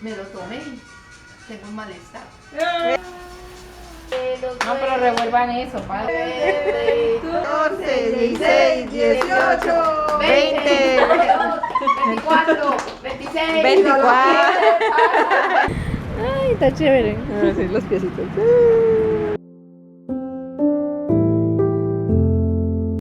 me lo tomé y tengo un malestar. No, pero revuelvan eso, padre. 14, 16, 18, 20, 24, 26, 24. Ay, está chévere. Así los piecitos.